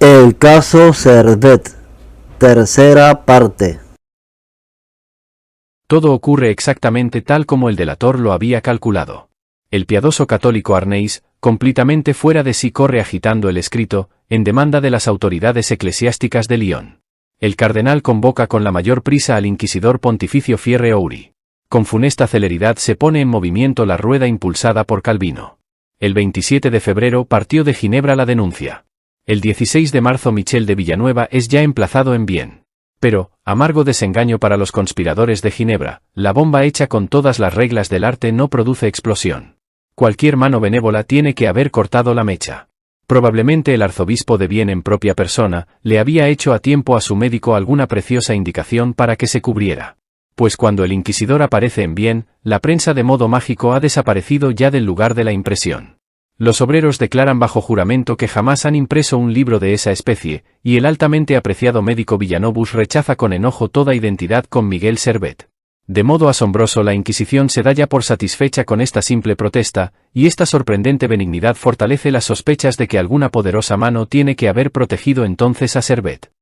El caso Servet, tercera parte. Todo ocurre exactamente tal como el delator lo había calculado. El piadoso católico Arnaiz, completamente fuera de sí, corre agitando el escrito, en demanda de las autoridades eclesiásticas de Lyon. El cardenal convoca con la mayor prisa al inquisidor pontificio Fierre Ouri. Con funesta celeridad se pone en movimiento la rueda impulsada por Calvino. El 27 de febrero partió de Ginebra la denuncia. El 16 de marzo Michel de Villanueva es ya emplazado en Vienne. Pero, amargo desengaño para los conspiradores de Ginebra, la bomba hecha con todas las reglas del arte no produce explosión. Cualquier mano benévola tiene que haber cortado la mecha. Probablemente el arzobispo de Vienne en propia persona le había hecho a tiempo a su médico alguna preciosa indicación para que se cubriera. Pues cuando el inquisidor aparece en Vienne, la prensa de modo mágico ha desaparecido ya del lugar de la impresión. Los obreros declaran bajo juramento que jamás han impreso un libro de esa especie, y el altamente apreciado médico Villanobus rechaza con enojo toda identidad con Miguel Servet. De modo asombroso la Inquisición se da ya por satisfecha con esta simple protesta, y esta sorprendente benignidad fortalece las sospechas de que alguna poderosa mano tiene que haber protegido entonces a Servet.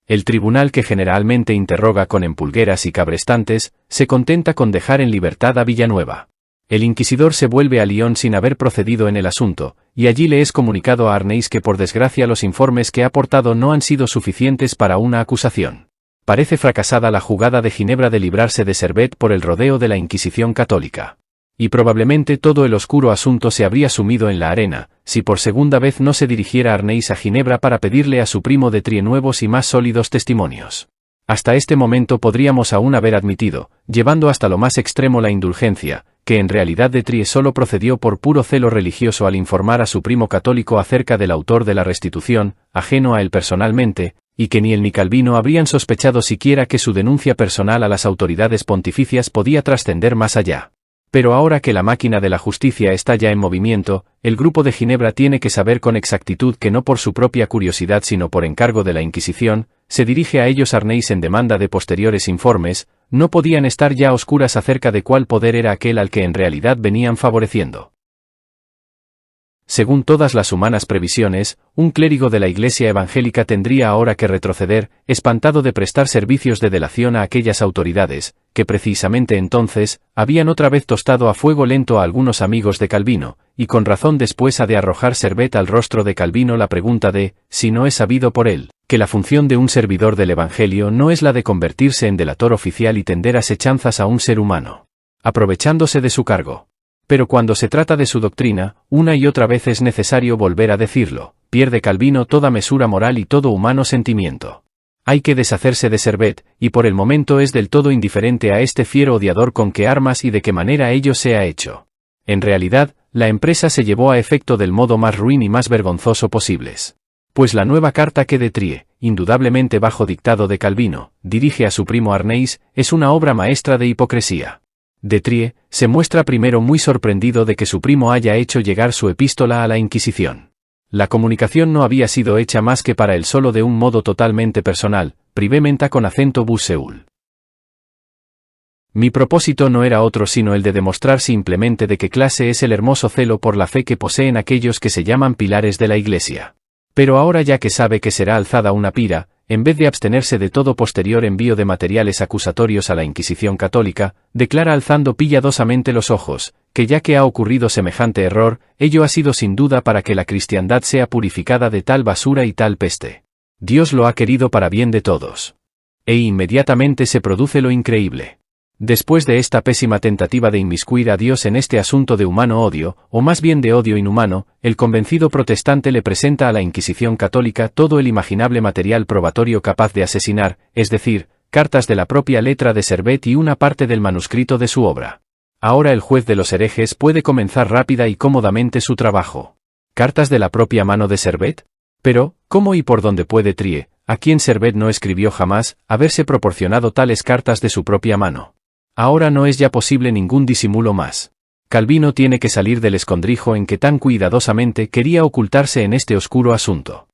El tribunal, que generalmente interroga con empulgueras y cabrestantes, se contenta con dejar en libertad a Villanueva. El inquisidor se vuelve a Lyon sin haber procedido en el asunto, y allí le es comunicado a Arnaiz que por desgracia los informes que ha aportado no han sido suficientes para una acusación. Parece fracasada la jugada de Ginebra de librarse de Servet por el rodeo de la Inquisición católica. Y probablemente todo el oscuro asunto se habría sumido en la arena, si por segunda vez no se dirigiera Arnaiz a Ginebra para pedirle a su primo de Trie nuevos y más sólidos testimonios. Hasta este momento podríamos aún haber admitido, llevando hasta lo más extremo la indulgencia, que en realidad de Trie solo procedió por puro celo religioso al informar a su primo católico acerca del autor de la restitución, ajeno a él personalmente, y que ni él ni Calvino habrían sospechado siquiera que su denuncia personal a las autoridades pontificias podía trascender más allá. Pero ahora que la máquina de la justicia está ya en movimiento, el grupo de Ginebra tiene que saber con exactitud que no por su propia curiosidad sino por encargo de la Inquisición, se dirige a ellos Arnaiz en demanda de posteriores informes. No podían estar ya oscuras acerca de cuál poder era aquel al que en realidad venían favoreciendo. Según todas las humanas previsiones, un clérigo de la Iglesia evangélica tendría ahora que retroceder, espantado de prestar servicios de delación a aquellas autoridades, que precisamente entonces, habían otra vez tostado a fuego lento a algunos amigos de Calvino, y con razón después ha de arrojar Servet al rostro de Calvino la pregunta de, si no es sabido por él, que la función de un servidor del Evangelio no es la de convertirse en delator oficial y tender asechanzas a un ser humano, aprovechándose de su cargo. Pero cuando se trata de su doctrina, una y otra vez es necesario volver a decirlo, pierde Calvino toda mesura moral y todo humano sentimiento. Hay que deshacerse de Servet, y por el momento es del todo indiferente a este fiero odiador con qué armas y de qué manera ello se ha hecho. En realidad, la empresa se llevó a efecto del modo más ruin y más vergonzoso posibles. Pues la nueva carta que de Trie, indudablemente bajo dictado de Calvino, dirige a su primo Arnaiz, es una obra maestra de hipocresía. De Trie se muestra primero muy sorprendido de que su primo haya hecho llegar su epístola a la Inquisición. La comunicación no había sido hecha más que para él solo de un modo totalmente personal, privementa con acento buseul. Mi propósito no era otro sino el de demostrar simplemente de qué clase es el hermoso celo por la fe que poseen aquellos que se llaman pilares de la Iglesia. Pero ahora ya que sabe que será alzada una pira, en vez de abstenerse de todo posterior envío de materiales acusatorios a la Inquisición católica, declara alzando piadosamente los ojos, que ya que ha ocurrido semejante error, ello ha sido sin duda para que la cristiandad sea purificada de tal basura y tal peste. Dios lo ha querido para bien de todos. E inmediatamente se produce lo increíble. Después de esta pésima tentativa de inmiscuir a Dios en este asunto de humano odio, o más bien de odio inhumano, el convencido protestante le presenta a la Inquisición católica todo el imaginable material probatorio capaz de asesinar, es decir, cartas de la propia letra de Servet y una parte del manuscrito de su obra. Ahora el juez de los herejes puede comenzar rápida y cómodamente su trabajo. ¿Cartas de la propia mano de Servet? Pero, ¿cómo y por dónde puede Trie, a quien Servet no escribió jamás, haberse proporcionado tales cartas de su propia mano? Ahora no es ya posible ningún disimulo más. Calvino tiene que salir del escondrijo en que tan cuidadosamente quería ocultarse en este oscuro asunto.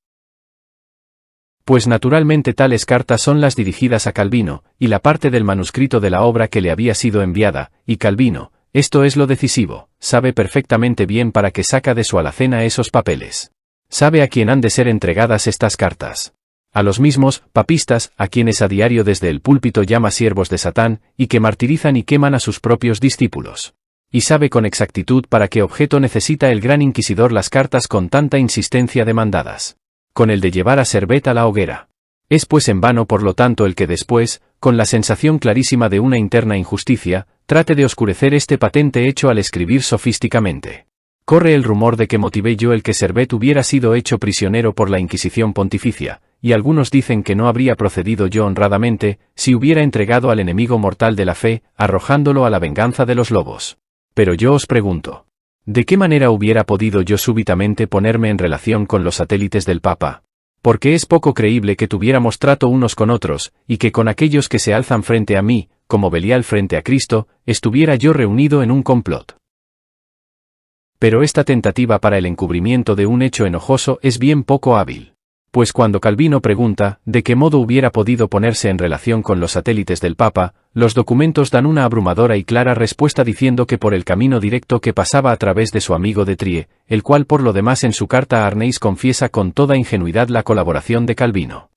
Pues naturalmente tales cartas son las dirigidas a Calvino, y la parte del manuscrito de la obra que le había sido enviada, y Calvino, esto es lo decisivo, sabe perfectamente bien para qué saca de su alacena esos papeles. Sabe a quién han de ser entregadas estas cartas. A los mismos papistas, a quienes a diario desde el púlpito llama siervos de Satán, y que martirizan y queman a sus propios discípulos. Y sabe con exactitud para qué objeto necesita el gran inquisidor las cartas con tanta insistencia demandadas. Con el de llevar a Servet a la hoguera. Es pues en vano por lo tanto el que después, con la sensación clarísima de una interna injusticia, trate de oscurecer este patente hecho al escribir sofísticamente. Corre el rumor de que motivé yo el que Servet hubiera sido hecho prisionero por la Inquisición Pontificia, y algunos dicen que no habría procedido yo honradamente, si hubiera entregado al enemigo mortal de la fe, arrojándolo a la venganza de los lobos. Pero yo os pregunto, ¿de qué manera hubiera podido yo súbitamente ponerme en relación con los satélites del Papa? Porque es poco creíble que tuviéramos trato unos con otros, y que con aquellos que se alzan frente a mí, como Belial frente a Cristo, estuviera yo reunido en un complot. Pero esta tentativa para el encubrimiento de un hecho enojoso es bien poco hábil. Pues cuando Calvino pregunta, ¿de qué modo hubiera podido ponerse en relación con los satélites del Papa?, los documentos dan una abrumadora y clara respuesta diciendo que por el camino directo que pasaba a través de su amigo de Trie, el cual por lo demás en su carta a Arneis confiesa con toda ingenuidad la colaboración de Calvino.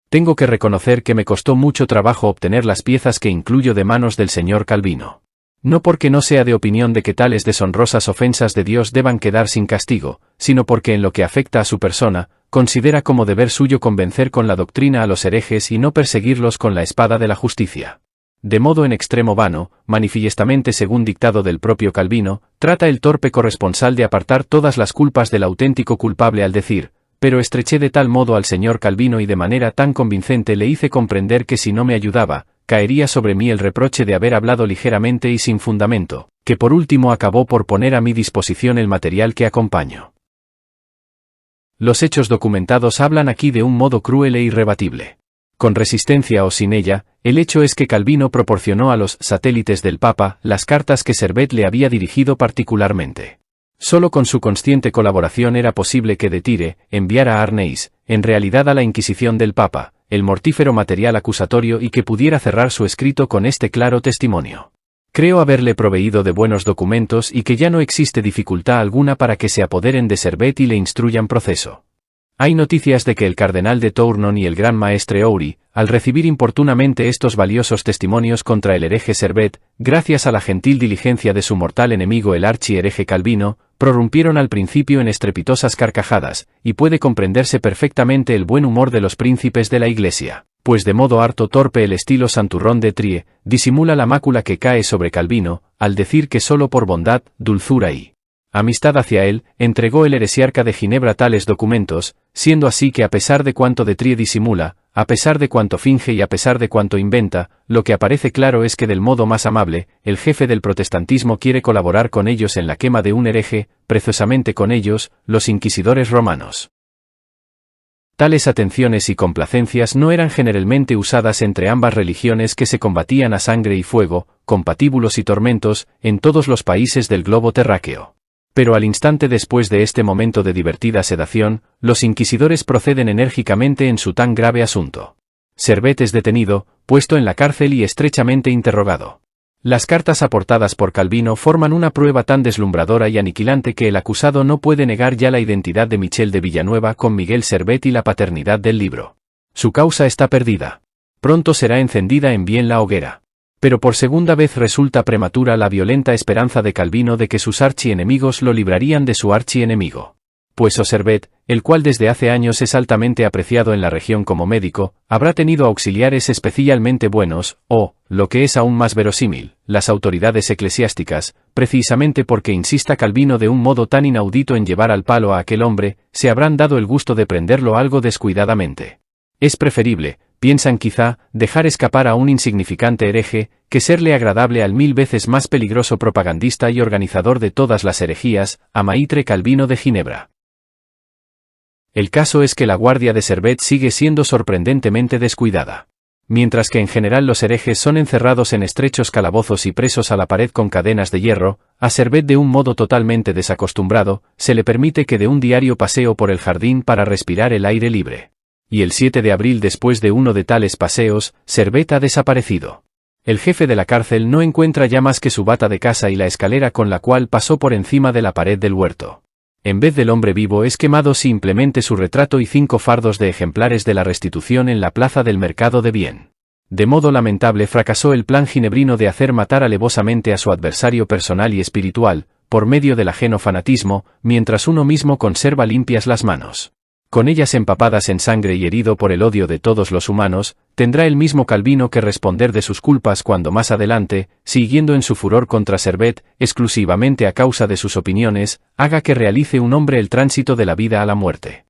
Tengo que reconocer que me costó mucho trabajo obtener las piezas que incluyo de manos del señor Calvino. No porque no sea de opinión de que tales deshonrosas ofensas de Dios deban quedar sin castigo, sino porque en lo que afecta a su persona, considera como deber suyo convencer con la doctrina a los herejes y no perseguirlos con la espada de la justicia. De modo en extremo vano, manifiestamente según dictado del propio Calvino, trata el torpe corresponsal de apartar todas las culpas del auténtico culpable al decir, pero estreché de tal modo al señor Calvino y de manera tan convincente le hice comprender que si no me ayudaba, caería sobre mí el reproche de haber hablado ligeramente y sin fundamento, que por último acabó por poner a mi disposición el material que acompaño. Los hechos documentados hablan aquí de un modo cruel e irrebatible. Con resistencia o sin ella, el hecho es que Calvino proporcionó a los satélites del Papa las cartas que Servet le había dirigido particularmente. Solo con su consciente colaboración era posible que de Tire enviara a Arneis, en realidad a la Inquisición del Papa, el mortífero material acusatorio y que pudiera cerrar su escrito con este claro testimonio. Creo haberle proveído de buenos documentos y que ya no existe dificultad alguna para que se apoderen de Servet y le instruyan proceso. Hay noticias de que el cardenal de Tournon y el gran maestre Oury, al recibir importunamente estos valiosos testimonios contra el hereje Servet, gracias a la gentil diligencia de su mortal enemigo el archi-hereje Calvino, prorrumpieron al principio en estrepitosas carcajadas, y puede comprenderse perfectamente el buen humor de los príncipes de la Iglesia, pues de modo harto torpe el estilo santurrón de Trie, disimula la mácula que cae sobre Calvino, al decir que solo por bondad, dulzura y amistad hacia él, entregó el heresiarca de Ginebra tales documentos, siendo así que a pesar de cuanto de Trie disimula, a pesar de cuanto finge y a pesar de cuanto inventa, lo que aparece claro es que del modo más amable, el jefe del protestantismo quiere colaborar con ellos en la quema de un hereje, precisamente con ellos, los inquisidores romanos. Tales atenciones y complacencias no eran generalmente usadas entre ambas religiones que se combatían a sangre y fuego, con patíbulos y tormentos, en todos los países del globo terráqueo. Pero al instante después de este momento de divertida sedación, los inquisidores proceden enérgicamente en su tan grave asunto. Servet es detenido, puesto en la cárcel y estrechamente interrogado. Las cartas aportadas por Calvino forman una prueba tan deslumbradora y aniquilante que el acusado no puede negar ya la identidad de Michel de Villanueva con Miguel Servet y la paternidad del libro. Su causa está perdida. Pronto será encendida en bien la hoguera. Pero por segunda vez resulta prematura la violenta esperanza de Calvino de que sus archienemigos lo librarían de su archienemigo. Pues Servet, el cual desde hace años es altamente apreciado en la región como médico, habrá tenido auxiliares especialmente buenos, o, lo que es aún más verosímil, las autoridades eclesiásticas, precisamente porque insista Calvino de un modo tan inaudito en llevar al palo a aquel hombre, se habrán dado el gusto de prenderlo algo descuidadamente. Es preferible, piensan quizá, dejar escapar a un insignificante hereje, que serle agradable al 1000 veces más peligroso propagandista y organizador de todas las herejías, a Maitre Calvino de Ginebra. El caso es que la guardia de Servet sigue siendo sorprendentemente descuidada. Mientras que en general los herejes son encerrados en estrechos calabozos y presos a la pared con cadenas de hierro, a Servet de un modo totalmente desacostumbrado, se le permite que dé un diario paseo por el jardín para respirar el aire libre. Y el 7 de abril después de uno de tales paseos, Servet ha desaparecido. El jefe de la cárcel no encuentra ya más que su bata de casa y la escalera con la cual pasó por encima de la pared del huerto. En vez del hombre vivo es quemado simplemente su retrato y 5 fardos de ejemplares de la restitución en la plaza del mercado de Bien. De modo lamentable fracasó el plan ginebrino de hacer matar alevosamente a su adversario personal y espiritual, por medio del ajeno fanatismo, mientras uno mismo conserva limpias las manos. Con ellas empapadas en sangre y herido por el odio de todos los humanos, tendrá el mismo Calvino que responder de sus culpas cuando más adelante, siguiendo en su furor contra Servet, exclusivamente a causa de sus opiniones, haga que realice un hombre el tránsito de la vida a la muerte.